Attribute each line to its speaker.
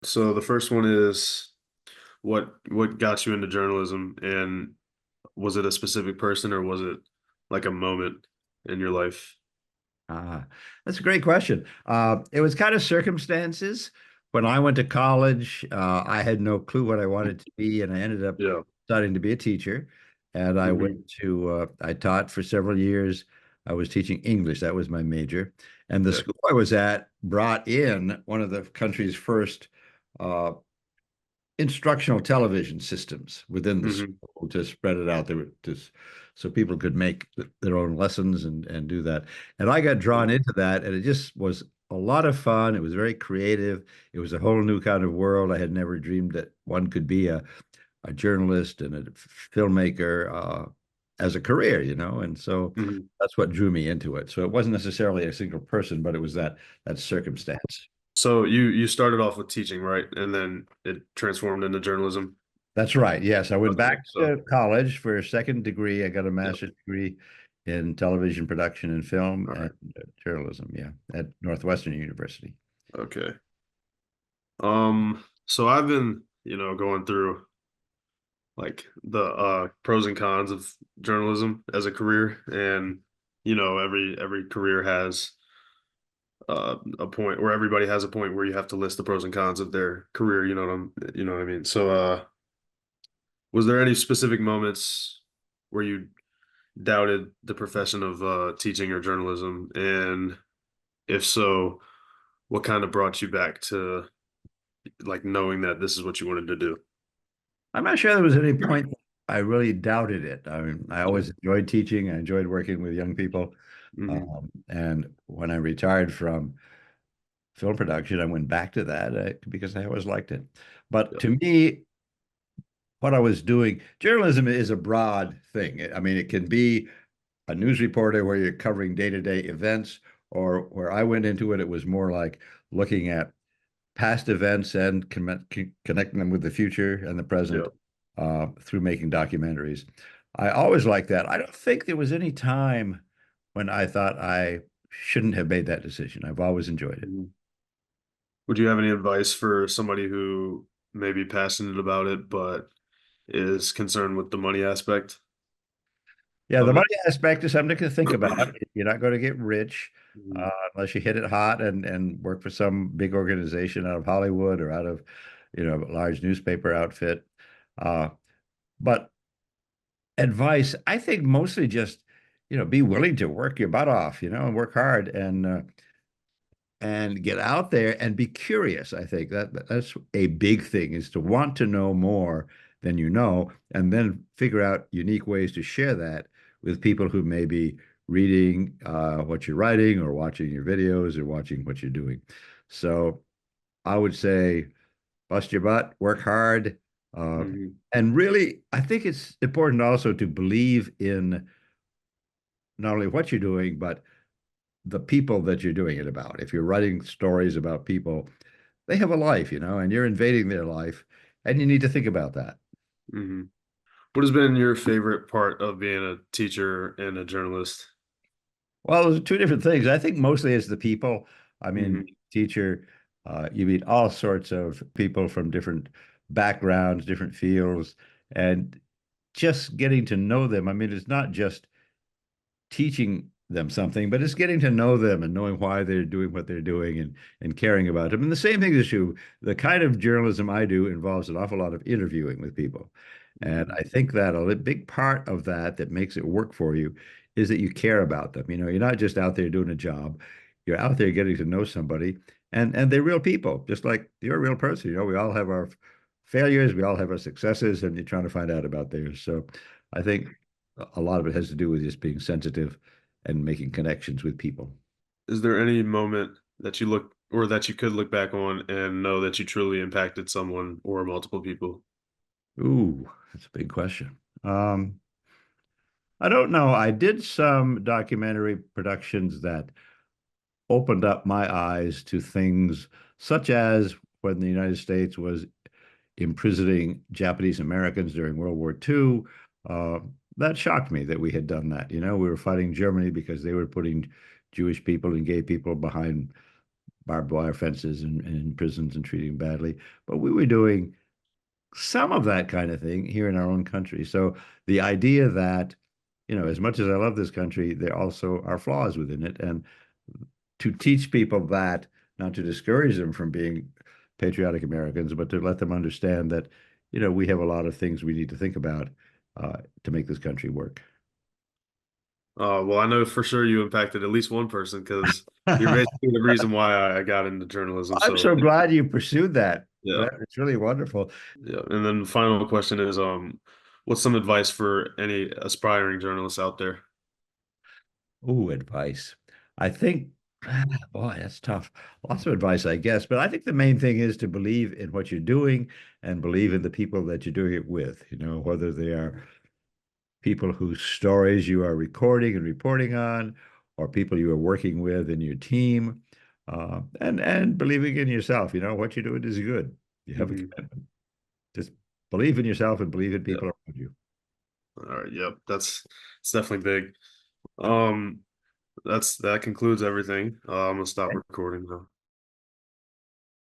Speaker 1: So the first one is what got you into journalism, and was it a specific person or was it like a moment in your life?
Speaker 2: Ah, that's a great question. It was kind of circumstances. When I went to college, I had no clue what I wanted to be, and I ended up
Speaker 1: Yeah.
Speaker 2: studying to be a teacher. And
Speaker 1: Hmm.
Speaker 2: I taught for several years. I was teaching English. That was my major. And the
Speaker 1: Yeah.
Speaker 2: school I was at brought in one of the country's first uh, instructional television systems within the
Speaker 1: Hmm.
Speaker 2: school to spread it out there so people could make their own lessons and do that. And I got drawn into that, and it just was a lot of fun. It was very creative. It was a whole new kind of world. I had never dreamed that one could be a journalist and a filmmaker as a career, and so
Speaker 1: Hmm.
Speaker 2: that's what drew me into it. So it wasn't necessarily a single person, but it was that circumstance.
Speaker 1: So you started off with teaching, right? And then it transformed into journalism.
Speaker 2: That's right. Yes, I went
Speaker 1: Okay.
Speaker 2: back
Speaker 1: So
Speaker 2: to college for a second degree. I got a
Speaker 1: yeah.
Speaker 2: master's degree in television production and film
Speaker 1: All
Speaker 2: and
Speaker 1: right.
Speaker 2: journalism, yeah, at Northwestern University.
Speaker 1: Okay. So I've been, going through like the pros and cons of journalism as a career, and every career has a point where everybody has a point where you have to list the pros and cons of their career. You know what I mean. So, was there any specific moments where you doubted the profession of teaching or journalism, and if so, what kind of brought you back to like knowing that this is what you wanted to do?
Speaker 2: I'm not sure there was any point I really doubted it. I mean, I
Speaker 1: Yeah.
Speaker 2: always enjoyed teaching. I enjoyed working with young people.
Speaker 1: Hmm.
Speaker 2: And when I retired from film production, I went back to that because I always liked it. But
Speaker 1: Yeah.
Speaker 2: to me, what I was doing, journalism is a broad thing. I mean, it can be a news reporter where you're covering day-to-day events, or where I went into it, it was more like looking at past events and connecting them with the future and the present
Speaker 1: Yeah.
Speaker 2: through making documentaries. I always liked that. I don't think there was any time when I thought I shouldn't have made that decision. I've always enjoyed it.
Speaker 1: Mhm. Would you have any advice for somebody who may be passionate about it but is concerned with the money aspect
Speaker 2: Yeah, the
Speaker 1: of it?
Speaker 2: money aspect is something to think about. You're not going to get rich
Speaker 1: Mhm.
Speaker 2: unless you hit it hot and work for some big organization out of Hollywood or out of, a large newspaper outfit. Uh, but advice, I think mostly just, be willing to work your butt off, and work hard and get out there and be curious. I think that's a big thing is to want to know more than you know, and then figure out unique ways to share that with people who may be reading what you're writing or watching your videos or watching what you're doing. So I would say bust your butt, work hard, uh,
Speaker 1: Mhm.
Speaker 2: and really, I think it's important also to believe in not only what you're doing, but the people that you're doing it about. If you're writing stories about people, they have a life, and you're invading their life, and you need to think about that.
Speaker 1: Mhm. What has been your favorite part of being a teacher and a journalist?
Speaker 2: Well, those are two different things. I think mostly it's the people. I mean,
Speaker 1: Hmm.
Speaker 2: teacher, you meet all sorts of people from different backgrounds, different fields, and just getting to know them. I mean, it's not just teaching them something, but it's getting to know them and knowing why they're doing what they're doing and caring about them. And the same thing is true. The kind of journalism I do involves an awful lot of interviewing with people. And
Speaker 1: Hmm.
Speaker 2: I think that a big part of that makes it work for you is that you care about them. You're not just out there doing a job. You're out there getting to know somebody and they're real people, just like you're a real person. We all have our failures, we all have our successes, and you're trying to find out about theirs. So I think a lot of it has to do with just being sensitive and making connections with people.
Speaker 1: Is there any moment that you look or that you could look back on and know that you truly impacted someone or multiple people?
Speaker 2: Ooh, that's a big question. I don't know. I did some documentary productions that opened up my eyes to things such as when the United States was imprisoning Japanese Americans during World War II. Uh, that shocked me that we had done that. We were fighting Germany because they were putting Jewish people and gay people behind barbed wire fences and prisons and treating badly, but we were doing some of that kind of thing here in our own country. So the idea that, as much as I love this country, there also are flaws within it. And to teach people that, not to discourage them from being patriotic Americans, but to let them understand that, we have a lot of things we need to think about to make this country work.
Speaker 1: Well, I know for sure you impacted at least one person because you're basically the reason why I got into journalism.
Speaker 2: I'm
Speaker 1: So
Speaker 2: so glad you pursued that.
Speaker 1: yeah,
Speaker 2: It's really wonderful.
Speaker 1: yeah. And then the final question is, what's some advice for any aspiring journalists out there?
Speaker 2: Ooh, advice. I think, boy, that's tough. Lots of advice, I guess. But I think the main thing is to believe in what you're doing and believe in the people that you're doing it with, whether they are people whose stories you are recording and reporting on, or people you are working with in your team, and believing in yourself. What you're doing is good. You have a
Speaker 1: Hmm.
Speaker 2: commitment. Just believe in yourself and believe in
Speaker 1: Yeah.
Speaker 2: people around you.
Speaker 1: All right. Yep. That's it's definitely big. Um, that concludes everything. I'm gonna stop recording now.